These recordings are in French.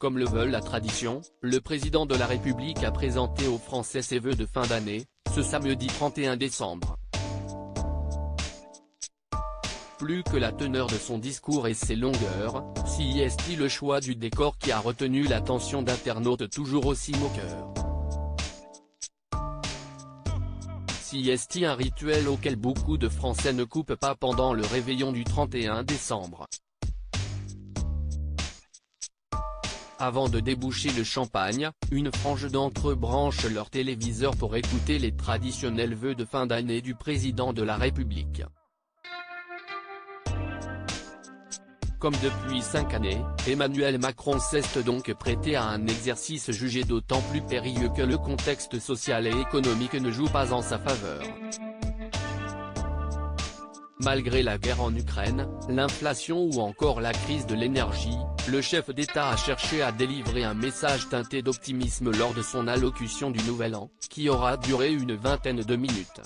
Comme le veut la tradition, le président de la République a présenté aux Français ses vœux de fin d'année, ce samedi 31 décembre. Plus que la teneur de son discours et ses longueurs, c'est le choix du décor qui a retenu l'attention d'internautes toujours aussi moqueurs. C'est un rituel auquel beaucoup de Français ne coupent pas pendant le réveillon du 31 décembre. Avant de déboucher le champagne, une frange d'entre eux branche leur téléviseur pour écouter les traditionnels vœux de fin d'année du président de la République. Comme depuis 5 années, Emmanuel Macron s'est donc prêté à un exercice jugé d'autant plus périlleux que le contexte social et économique ne joue pas en sa faveur. Malgré la guerre en Ukraine, l'inflation ou encore la crise de l'énergie, le chef d'État a cherché à délivrer un message teinté d'optimisme lors de son allocution du Nouvel An, qui aura duré une vingtaine de minutes.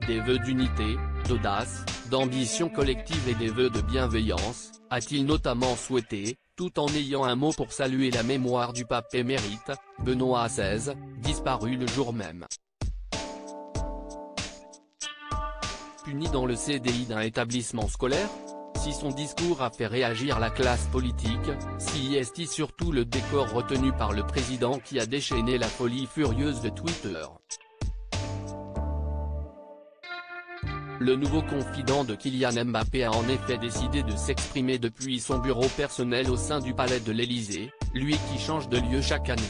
Des vœux d'unité, d'audace, d'ambition collective et des vœux de bienveillance, a-t-il notamment souhaité, tout en ayant un mot pour saluer la mémoire du pape émérite, Benoît XVI, disparu le jour même. Puni dans le CDI d'un établissement scolaire? Si son discours a fait réagir la classe politique, c'est surtout le décor retenu par le président qui a déchaîné la folie furieuse de Twitter. Le nouveau confident de Kylian Mbappé a en effet décidé de s'exprimer depuis son bureau personnel au sein du palais de l'Élysée, lui qui change de lieu chaque année.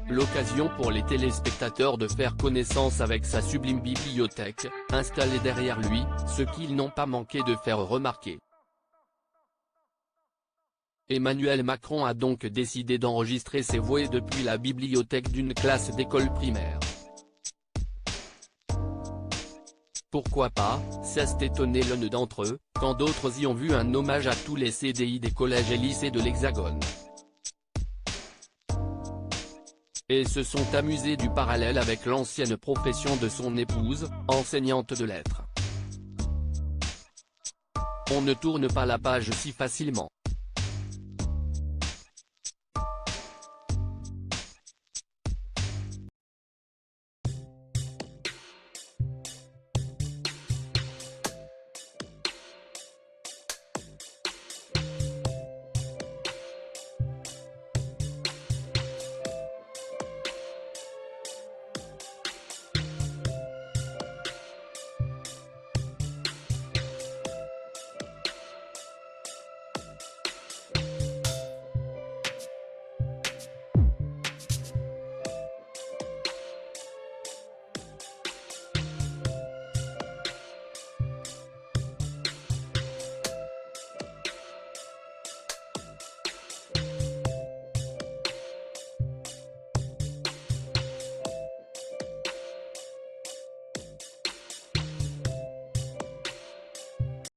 L'occasion pour les téléspectateurs de faire connaissance avec sa sublime bibliothèque, installée derrière lui, ce qu'ils n'ont pas manqué de faire remarquer. Emmanuel Macron a donc décidé d'enregistrer ses vœux depuis la bibliothèque d'une classe d'école primaire. Pourquoi pas, s'est étonné l'un d'entre eux, quand d'autres y ont vu un hommage à tous les CDI des collèges et lycées de l'Hexagone. Et se sont amusés du parallèle avec l'ancienne profession de son épouse, enseignante de lettres. On ne tourne pas la page si facilement.